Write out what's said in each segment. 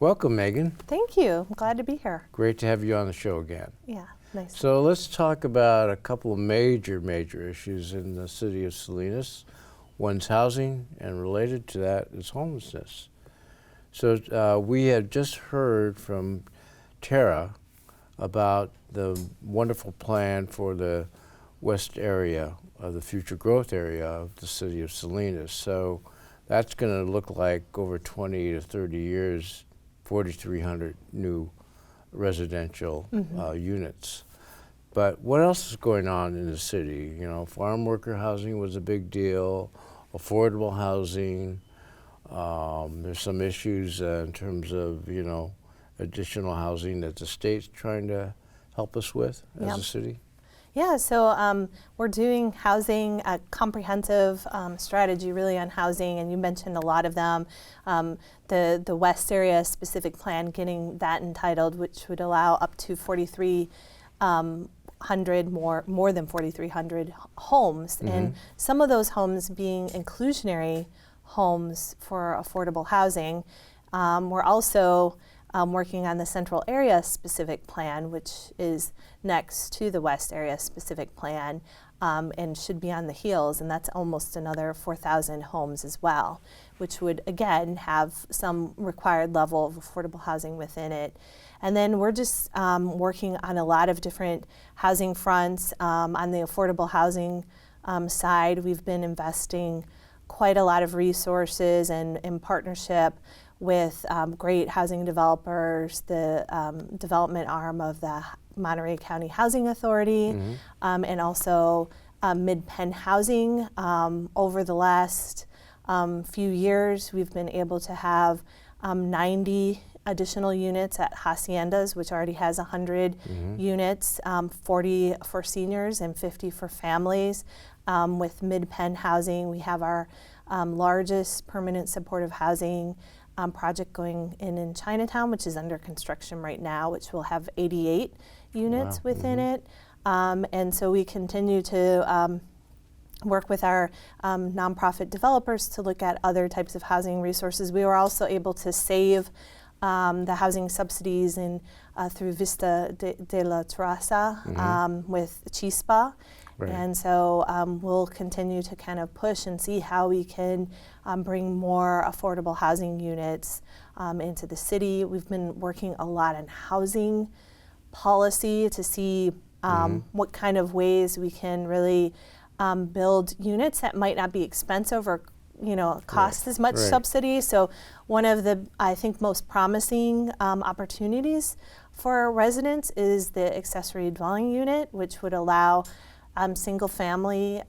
Welcome, Megan. Thank you. I'm glad to be here. Great to have you on the show again. Yeah, nice. So let's talk about a couple of major issues in the city of Salinas. One's housing, and related to that is homelessness. So we have just heard from Tara about the wonderful plan for the west area of the future growth area of the city of Salinas. So that's going to look like over 20 to 30 years, 4,300 new residential units. But what else is going on in the city? You know, farm worker housing was a big deal, affordable housing. There's some issues in terms of, you know, additional housing that the state's trying to help us with as a city. Yeah, so we're doing housing, a comprehensive strategy really on housing, and you mentioned a lot of them. The West Area Specific Plan, getting that entitled, which would allow up to 4,300 more than 4,300 homes, and some of those homes being inclusionary homes for affordable housing. We're also working on the Central Area Specific Plan, which is next to the West Area Specific Plan, and should be on the heels, and that's almost another 4,000 homes as well, which would again have some required level of affordable housing within it. And then we're just working on a lot of different housing fronts. On the affordable housing side, we've been investing quite a lot of resources and in partnership with great housing developers, the development arm of the Monterey County Housing Authority, and also Mid-Penn Housing. Over the last few years, we've been able to have 90 additional units at Haciendas, which already has 100 units, 40 for seniors and 50 for families. With Mid-Penn Housing, we have our largest permanent supportive housing project going in Chinatown, which is under construction right now, which will have 88 units within it. And so we continue to work with our nonprofit developers to look at other types of housing resources. We were also able to save the housing subsidies through Vista de la Terraza with Chispa. Right. And so we'll continue to kind of push and see how we can bring more affordable housing units into the city. We've been working a lot on housing policy to see what kind of ways we can really build units that might not be expensive or cost as much subsidy. So one of the, I think, most promising opportunities for residents is the accessory dwelling unit, which would allow single family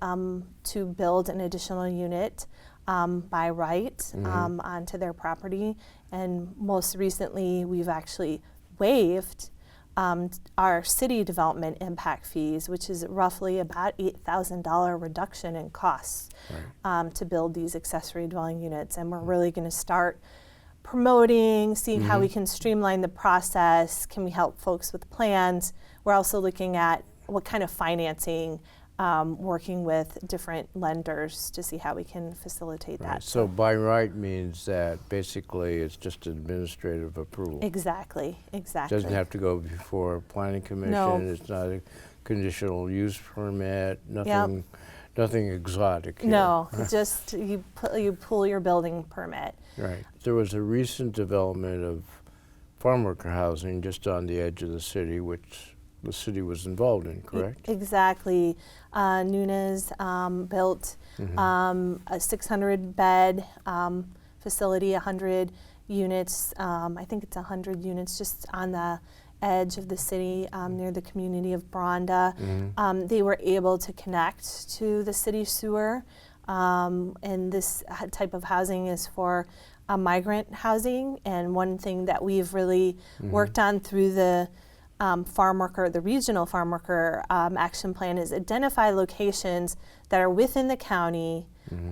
to build an additional unit by right onto their property. And most recently, we've actually waived our city development impact fees, which is roughly about $8,000 reduction in costs to build these accessory dwelling units. And we're really going to start promoting, seeing how we can streamline the process. Can we help folks with plans? We're also looking at what kind of financing, working with different lenders to see how we can facilitate that. So by right means that basically it's just administrative approval. Exactly. It doesn't have to go before planning commission. No. It's not a conditional use permit, nothing exotic here. No, just you pull your building permit. Right. There was a recent development of farm worker housing just on the edge of the city, which the city was involved in, correct? Exactly. Nunez built a 600-bed facility, 100 units. I think it's 100 units just on the edge of the city near the community of Bronda. They were able to connect to the city sewer, and this type of housing is for migrant housing. And one thing that we've really worked on through the the regional farm worker action plan is identify locations that are within the county,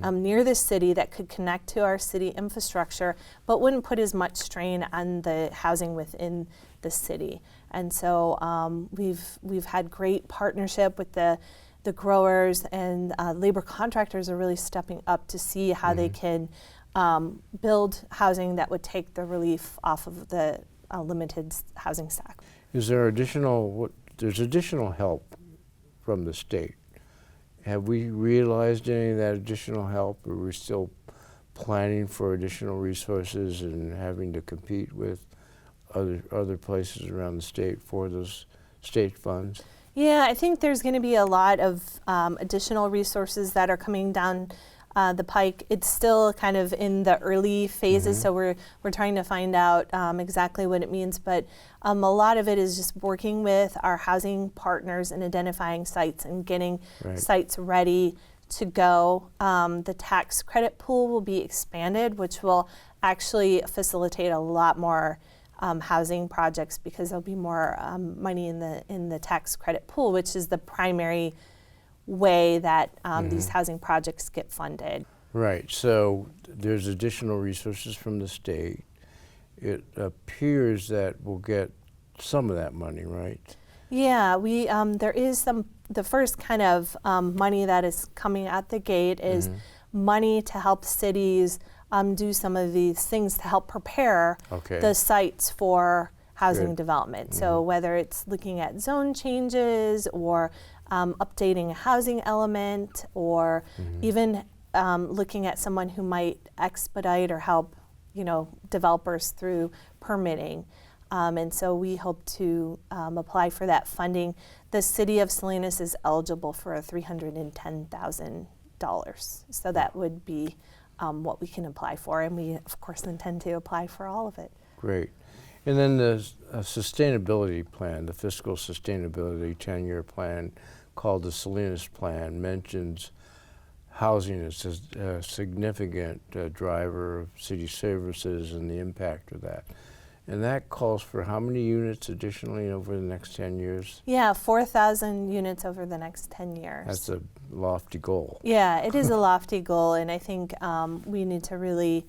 near the city, that could connect to our city infrastructure, but wouldn't put as much strain on the housing within the city. And so we've had great partnership with the growers, and labor contractors are really stepping up to see how they can build housing that would take the relief off of the limited housing stock. Is there there's additional help from the state. Have we realized any of that additional help, or are we still planning for additional resources and having to compete with other places around the state for those state funds? Yeah, I think there's going to be a lot of additional resources that are coming down the pike. It's still kind of in the early phases, so we're trying to find out exactly what it means. But a lot of it is just working with our housing partners and identifying sites and getting sites ready to go. The tax credit pool will be expanded, which will actually facilitate a lot more housing projects, because there'll be more money in the tax credit pool, which is the primary way that these housing projects get funded. Right, so there's additional resources from the state. It appears that we'll get some of that money, right? Yeah, we there is the first kind of money that is coming at the gate is money to help cities do some of these things to help prepare the sites for housing development. So whether it's looking at zone changes or updating a housing element, or even looking at someone who might expedite or help, developers through permitting. And so we hope to apply for that funding. The city of Salinas is eligible for $310,000. So that would be what we can apply for. And we, of course, intend to apply for all of it. Great. And then the sustainability plan, the fiscal sustainability 10-year plan called the Salinas Plan, mentions housing as a significant driver of city services and the impact of that. And that calls for how many units additionally over the next 10 years? Yeah, 4,000 units over the next 10 years. That's a lofty goal. Yeah, it is a lofty goal, and I think we need to really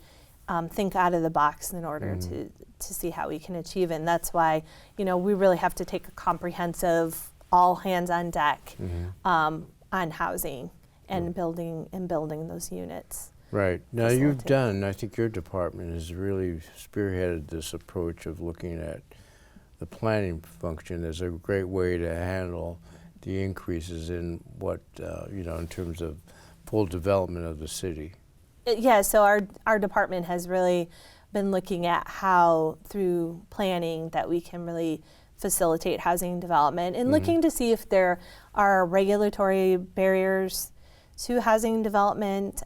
think out of the box in order to see how we can achieve it. And that's why, we really have to take a comprehensive, all hands on deck on housing and building those units. Right. Now I think your department has really spearheaded this approach of looking at the planning function as a great way to handle the increases in what, in terms of full development of the city. Yeah, so our department has really been looking at how, through planning, that we can really facilitate housing development and looking to see if there are regulatory barriers to housing development.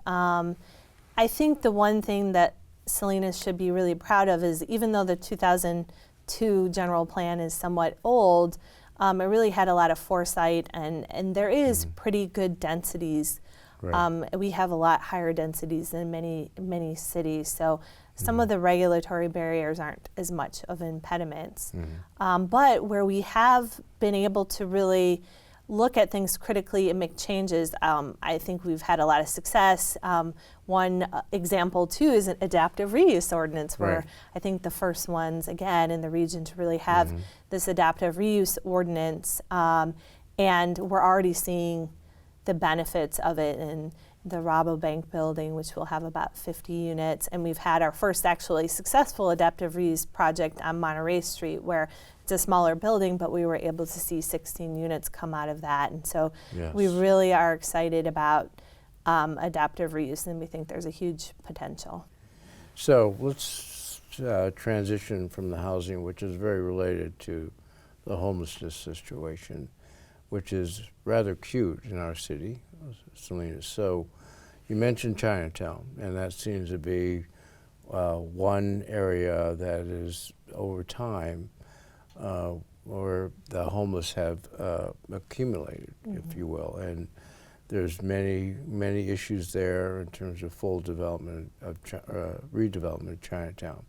I think the one thing that Salinas should be really proud of is, even though the 2002 general plan is somewhat old, it really had a lot of foresight, and there is pretty good densities. Right. We have a lot higher densities than many cities, so some of the regulatory barriers aren't as much of impediments. But where we have been able to really look at things critically and make changes, I think we've had a lot of success. One example, too, is an adaptive reuse ordinance, where I think the first ones, again, in the region to really have this adaptive reuse ordinance, and we're already seeing the benefits of it in the Rabobank building, which will have about 50 units. And we've had our first actually successful adaptive reuse project on Monterey Street, where it's a smaller building, but we were able to see 16 units come out of that. And so we really are excited about adaptive reuse, and we think there's a huge potential. So let's transition from the housing, which is very related to the homelessness situation, which is rather acute in our city, Salinas. So you mentioned Chinatown, and that seems to be one area that is, over time, where the homeless have accumulated, if you will. And there's many issues there in terms of full development of redevelopment of Chinatown.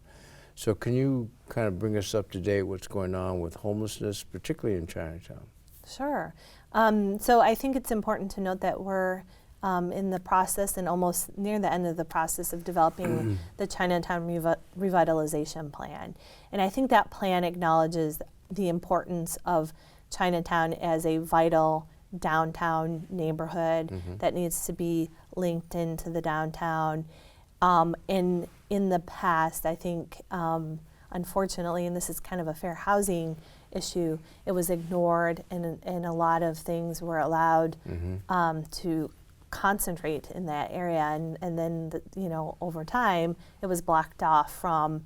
So can you kind of bring us up to date what's going on with homelessness, particularly in Chinatown? Sure. So I think it's important to note that we're in the process and almost near the end of the process of developing the Chinatown Revitalization Plan. And I think that plan acknowledges the importance of Chinatown as a vital downtown neighborhood that needs to be linked into the downtown. In the past, I think, unfortunately, and this is kind of a fair housing issue, it was ignored, and a lot of things were allowed to concentrate in that area, and then over time it was blocked off from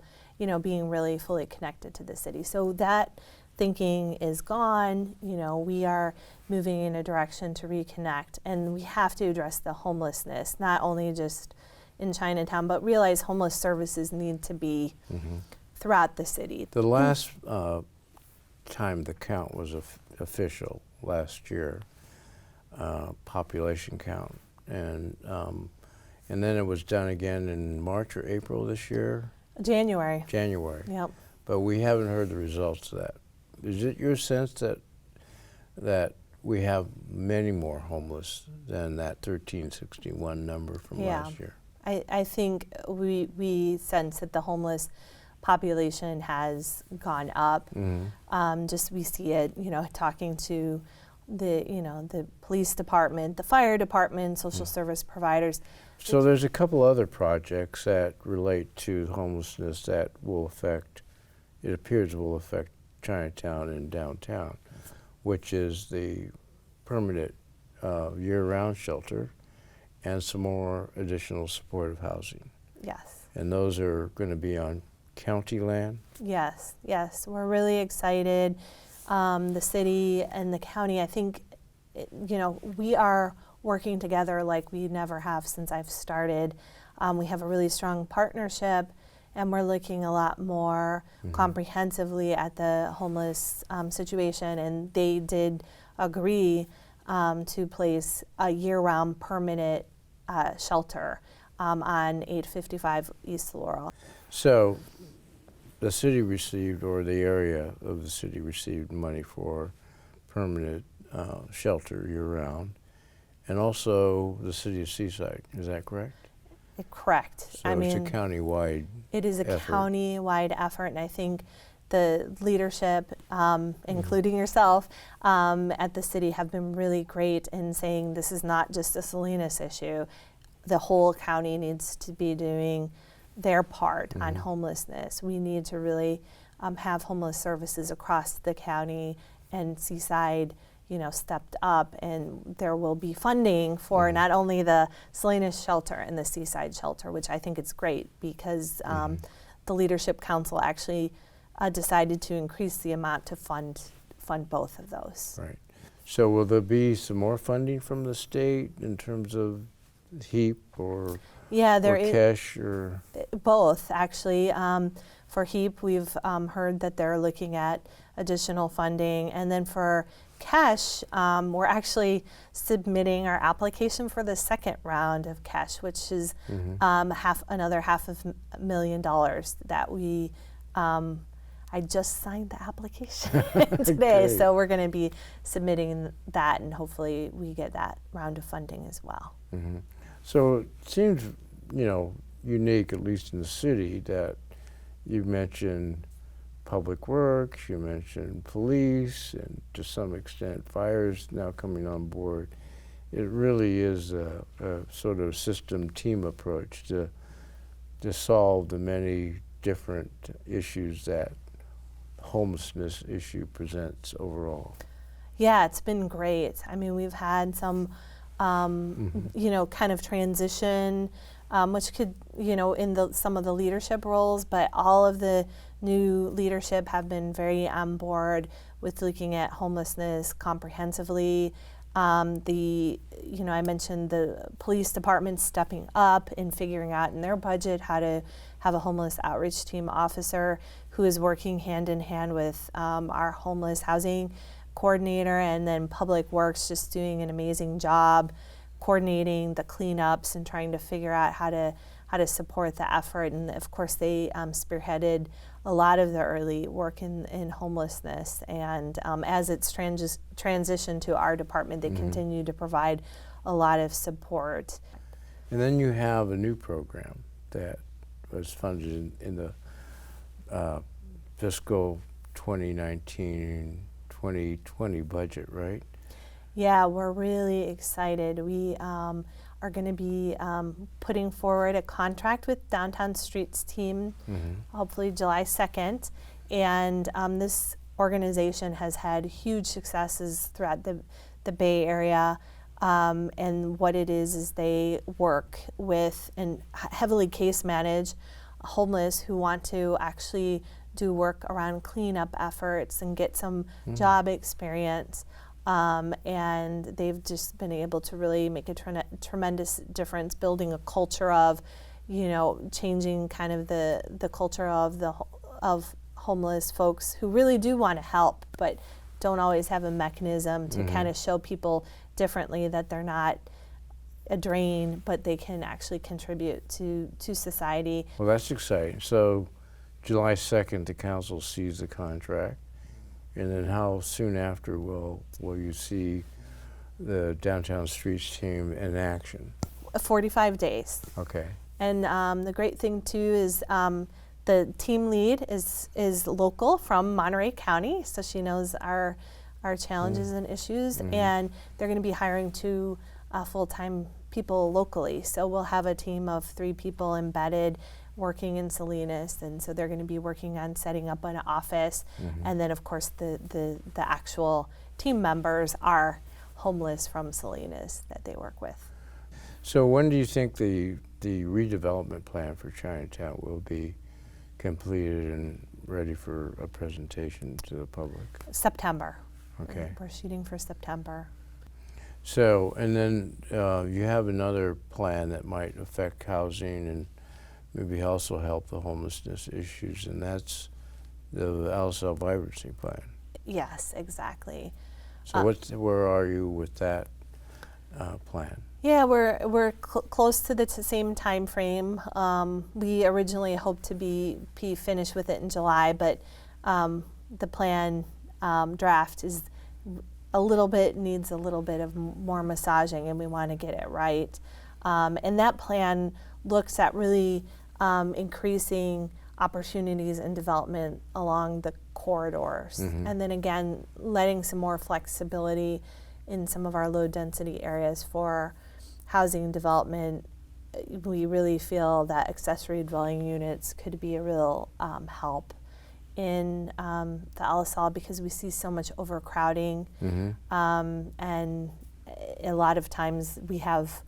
being really fully connected to the city. So that thinking is gone. We are moving in a direction to reconnect, and we have to address the homelessness, not only just in Chinatown, but realize homeless services need to be throughout the city. The last time the count was official last year, population count, and then it was done again in March or April this year. January. Yep. But we haven't heard the results of that. Is it your sense that we have many more homeless than that 1361 number from last year? I think we sense that the homeless population has gone up. Just we see it, talking to the police department, the fire department, social service providers. So there's a couple other projects that relate to homelessness that will affect, it appears will affect Chinatown and downtown, which is the permanent year-round shelter and some more additional supportive housing. Yes. And those are going to be on county land? Yes. We're really excited. The city and the county, I think, we are working together like we never have since I've started. We have a really strong partnership, and we're looking a lot more comprehensively at the homeless situation, and they did agree to place a year-round permanent shelter on 855 East Laurel. So the city received, or the area of the city received, money for permanent shelter year-round, and also the city of Seaside. Is that correct? Correct. So it's a county-wide It is a county-wide effort, and I think the leadership, including yourself, at the city have been really great in saying this is not just a Salinas issue. The whole county needs to be doing their part on homelessness. We need to really have homeless services across the county, and Seaside, stepped up, and there will be funding for not only the Salinas shelter and the Seaside shelter, which I think is great because the Leadership Council actually decided to increase the amount to fund both of those. Right. So will there be some more funding from the state in terms of HEAP or CASH or both, actually. For HEAP, we've heard that they're looking at additional funding, and then for CASH, we're actually submitting our application for the second round of CASH, which is another $500,000 that we. I just signed the application today, so we're going to be submitting that, and hopefully we get that round of funding as well. So it seems, unique, at least in the city, that you mentioned public works, you mentioned police, and to some extent fires now coming on board. It really is a sort of system team approach to solve the many different issues that homelessness issue presents overall. Yeah, it's been great. I mean, we've had some, kind of transition, which could, in some of the leadership roles, but all of the new leadership have been very on board with looking at homelessness comprehensively. I mentioned the police department stepping up and figuring out in their budget how to have a homeless outreach team officer who is working hand in hand with our homeless housing coordinator, and then Public Works just doing an amazing job coordinating the cleanups and trying to figure out how to support the effort. And of course, they spearheaded a lot of the early work in homelessness. And as it's transitioned to our department, they continue to provide a lot of support. And then you have a new program that was funded in the fiscal 2019-2020 budget, right? Yeah, we're really excited. We are going to be putting forward a contract with Downtown Streets team, hopefully July 2nd. And this organization has had huge successes throughout the Bay Area. And what it is they work with and heavily case manage homeless who want to actually do work around cleanup efforts and get some job experience. And they've just been able to really make a tremendous difference, building a culture of, changing kind of the culture of homeless folks who really do want to help, but don't always have a mechanism to kind of show people differently that they're not a drain, but they can actually contribute to society. Well, that's exciting. So July 2nd, the council sees the contract. And then how soon after will you see the Downtown Streets team in action? 45 days. Okay. And the great thing too is the team lead is local from Monterey County, so she knows our challenges and issues. And they're going to be hiring 2 full-time people locally. So we'll have a team of 3 people embedded working in Salinas, and so they're going to be working on setting up an office. And then of course the actual team members are homeless from Salinas that they work with. So when do you think the redevelopment plan for Chinatown will be completed and ready for a presentation to the public? September. Okay. We're shooting for September. So, and then you have another plan that might affect housing and maybe also help the homelessness issues, and that's the LSL Vibrancy Plan. Yes, exactly. So where are you with that plan? Yeah, we're close to the same time frame. We originally hoped to be finished with it in July, but the plan draft is needs a little bit of more massaging, and we want to get it right. And that plan looks at really increasing opportunities and development along the corridors, and then again letting some more flexibility in some of our low density areas for housing development. We really feel that accessory dwelling units could be a real help in the LSL because we see so much overcrowding, and a lot of times we have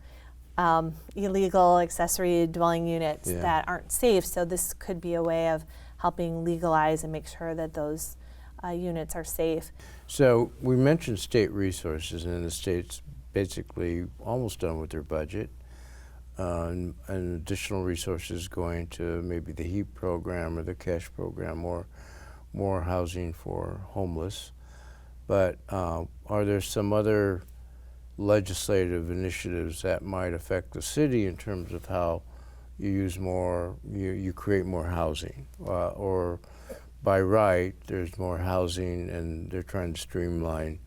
illegal accessory dwelling units that aren't safe. So this could be a way of helping legalize and make sure that those units are safe. So we mentioned state resources, and the state's basically almost done with their budget, and additional resources going to maybe the HEAP program or the CASH program, more housing for homeless. But are there some other legislative initiatives that might affect the city in terms of how you use more, you create more housing, or by right there's more housing and they're trying to streamline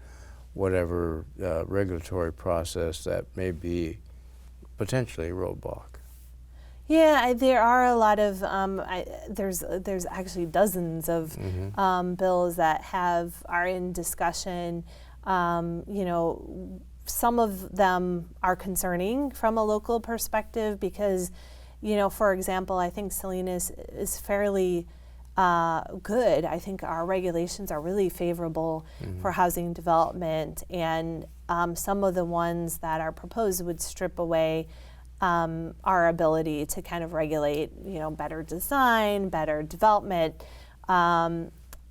whatever regulatory process that may be potentially a roadblock? Yeah, there are a lot of there's actually dozens of bills that are in discussion. Some of them are concerning from a local perspective because, for example, I think Salinas is fairly good. I think our regulations are really favorable for housing development, and some of the ones that are proposed would strip away our ability to kind of regulate, better design, better development.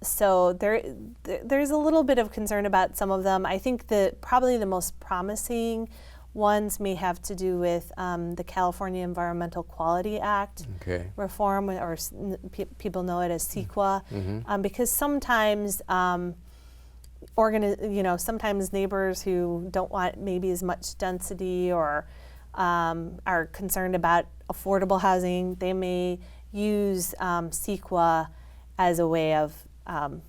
So there's a little bit of concern about some of them. I think that probably the most promising ones may have to do with the California Environmental Quality Act reform, or people know it as CEQA, because sometimes sometimes neighbors who don't want maybe as much density or are concerned about affordable housing, they may use CEQA as a way of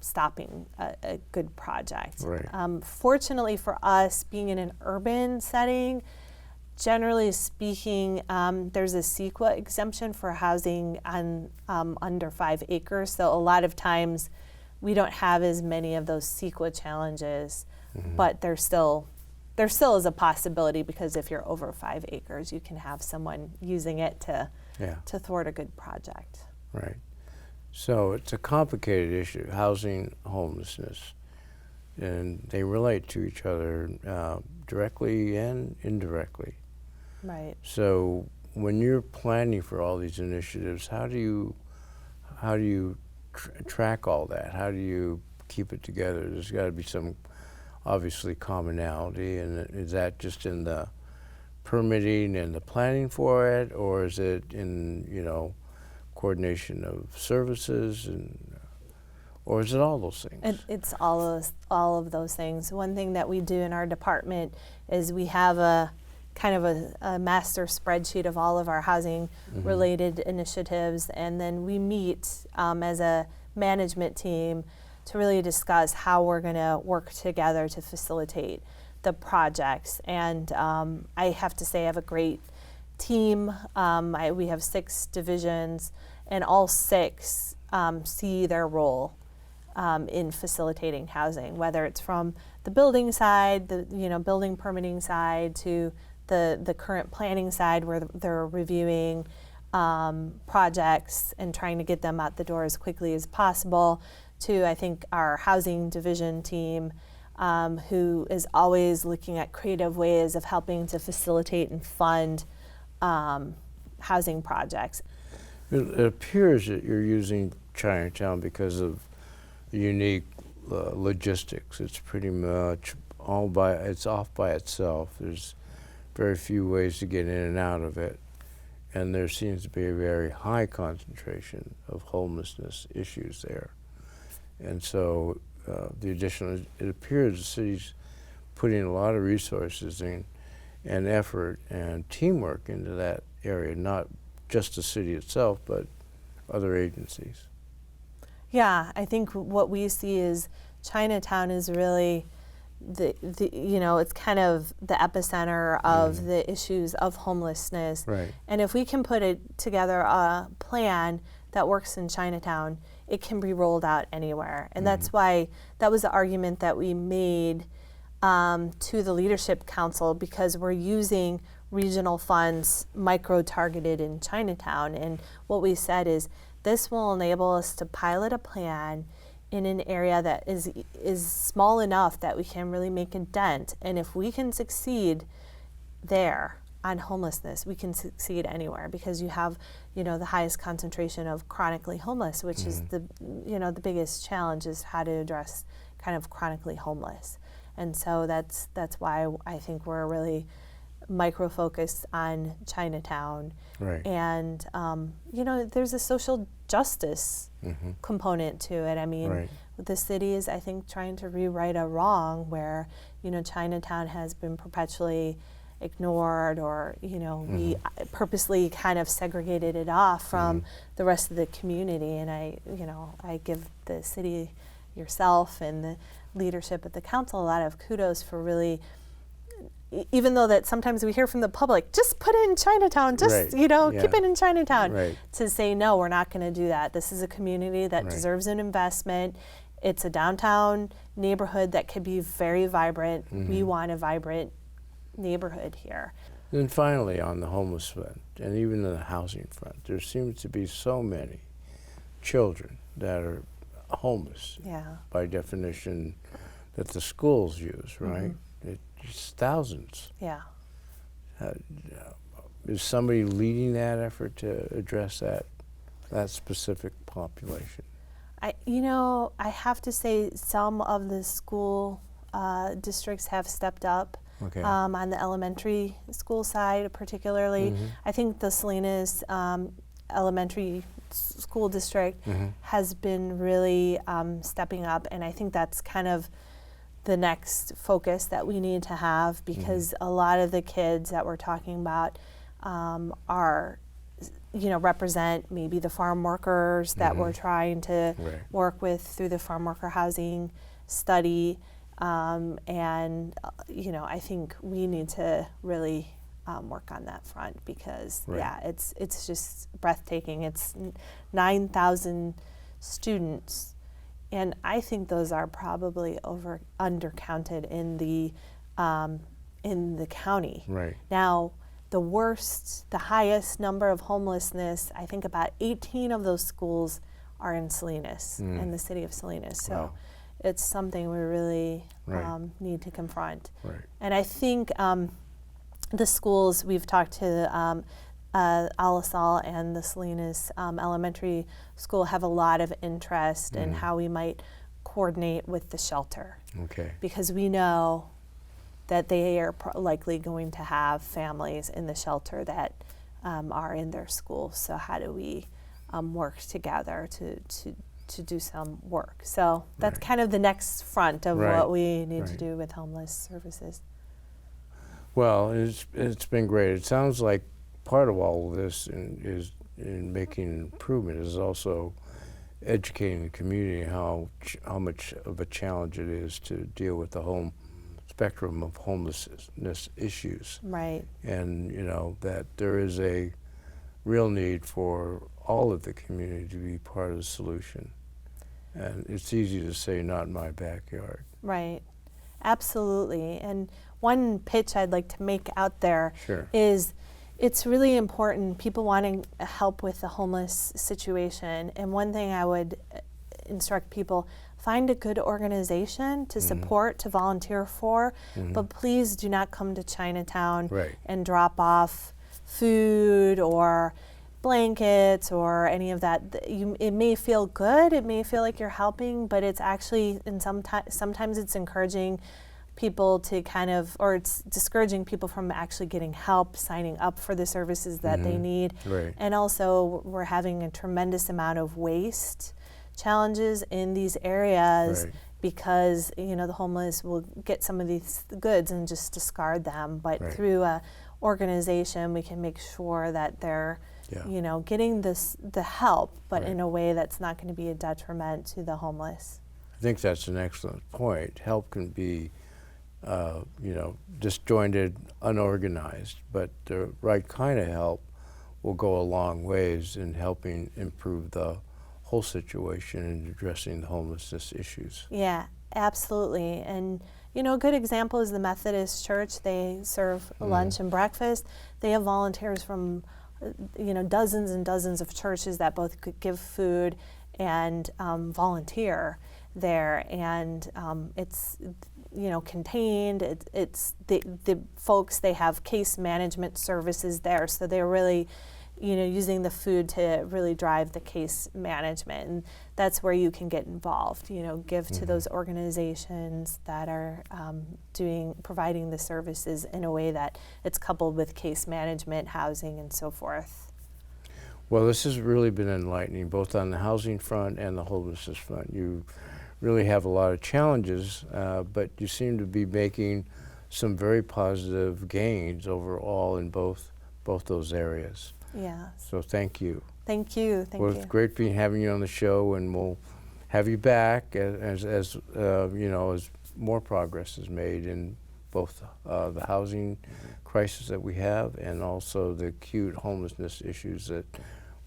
stopping a good project. Right. Fortunately for us, being in an urban setting, generally speaking, there's a CEQA exemption for housing on under 5 acres. So a lot of times we don't have as many of those CEQA challenges, but they're still there still is a possibility, because if you're over 5 acres, you can have someone using it to Yeah. thwart a good project. Right. So it's a complicated issue, housing, homelessness, and they relate to each other directly and indirectly. Right. So when you're planning for all these initiatives, how do you track all that? How do you keep it together? There's got to be some obviously commonality, and is that just in the permitting and the planning for it, or is it in, you know, coordination of services, and or is it all those things? It's all of those things. One thing that we do in our department is we have a kind of a master spreadsheet of all of our housing related initiatives, and then we meet as a management team to really discuss how we're going to work together to facilitate the projects. And I have to say I have a great team. We have 6 divisions, and all 6 see their role in facilitating housing, whether it's from the building side, the building permitting side, to the current planning side, where they're reviewing projects and trying to get them out the door as quickly as possible, to I think our housing division team, who is always looking at creative ways of helping to facilitate and fund housing projects. It appears that you're using Chinatown because of the unique logistics. It's pretty much it's off by itself. There's very few ways to get in and out of it, and there seems to be a very high concentration of homelessness issues there. And so it appears the city's putting a lot of resources in and effort and teamwork into that area, not just the city itself, but other agencies. Yeah, I think what we see is Chinatown is really it's kind of the epicenter of the issues of homelessness. Right. And if we can put together a plan that works in Chinatown, it can be rolled out anywhere. And that's why that was the argument that we made to the Leadership Council, because we're using regional funds micro-targeted in Chinatown. And what we said is this will enable us to pilot a plan in an area that is small enough that we can really make a dent. And if we can succeed there on homelessness, we can succeed anywhere, because you have, the highest concentration of chronically homeless, which is the biggest challenge, is how to address kind of chronically homeless. And so that's why I think we're really micro-focused on Chinatown. Right. And, there's a social justice component to it. I mean, Right. the city is, I think, trying to rewrite a wrong where, Chinatown has been perpetually ignored, or, we purposely kind of segregated it off from the rest of the community. And I give the city, yourself, and the leadership at the council a lot of kudos for really, even though that sometimes we hear from the public, just put it in Chinatown, just, Right. keep it in Chinatown. Right. To say, no, we're not going to do that. This is a community that Right. deserves an investment. It's a downtown neighborhood that could be very vibrant. We want a vibrant neighborhood here. Then finally, on the homeless front, and even the housing front, there seems to be so many children that are homeless, Yeah. by definition, that the schools use, right? It's thousands. Yeah. Is somebody leading that effort to address that specific population? I have to say some of the school districts have stepped up. Okay. On the elementary school side, particularly. I think the Salinas Elementary School District has been really stepping up, and I think that's kind of the next focus that we need to have, because a lot of the kids that we're talking about are, represent maybe the farm workers that we're trying to Right. work with through the farm worker housing study. And I think we need to really work on that front, because Right. yeah, it's just breathtaking. It's 9,000 students, and I think those are probably undercounted in the in the county. Right. Now, the highest number of homelessness, I think about 18 of those schools are in Salinas, in the city of Salinas. So Wow. it's something we really Right. need to confront. Right. And I think the schools, we've talked to Alisal and the Salinas Elementary School have a lot of interest in how we might coordinate with the shelter, Okay. because we know that they are likely going to have families in the shelter that are in their school. So how do we work together to do some work? So that's Right. kind of the next front of Right. what we need to Right. do with homeless services. Well, it's been great. It sounds like part of all of this is in making an improvement is also educating the community how much of a challenge it is to deal with the whole spectrum of homelessness issues, Right. and that there is a real need for all of the community to be part of the solution. And it's easy to say, not in my backyard. Right. Absolutely. And one pitch I'd like to make out there Sure. is it's really important, people wanting help with the homeless situation. And one thing I would instruct people, find a good organization to support, to volunteer for, but please do not come to Chinatown Right. and drop off food or blankets or any of that. It may feel good, it may feel like you're helping, but it's actually, and sometimes it's encouraging people to or it's discouraging people from actually getting help, signing up for the services that they need. Right. And also, we're having a tremendous amount of waste challenges in these areas Right. because the homeless will get some of these goods and just discard them. But Right. through a organization, we can make sure that they're Yeah. getting the help, but Right. in a way that's not going to be a detriment to the homeless. I think that's an excellent point. Help can be, disjointed, unorganized, but the right kind of help will go a long ways in helping improve the whole situation and addressing the homelessness issues. Yeah, absolutely. And a good example is the Methodist Church. They serve lunch and breakfast. They have volunteers from dozens and dozens of churches that both could give food and volunteer there. And it's contained. It's the folks, they have case management services there, so they're really using the food to really drive the case management. And that's where you can get involved, give to those organizations that are providing the services in a way that it's coupled with case management, housing, and so forth. Well, this has really been enlightening, both on the housing front and the homelessness front. You really have a lot of challenges, but you seem to be making some very positive gains overall in both those areas. Yeah. So thank you. Thank you. Thank Well, you. it's great having you on the show, and we'll have you back as more progress is made in both the housing crisis that we have and also the acute homelessness issues that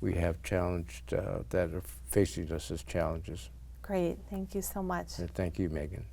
we have challenged that are facing us as challenges. Great. Thank you so much. And thank you, Megan.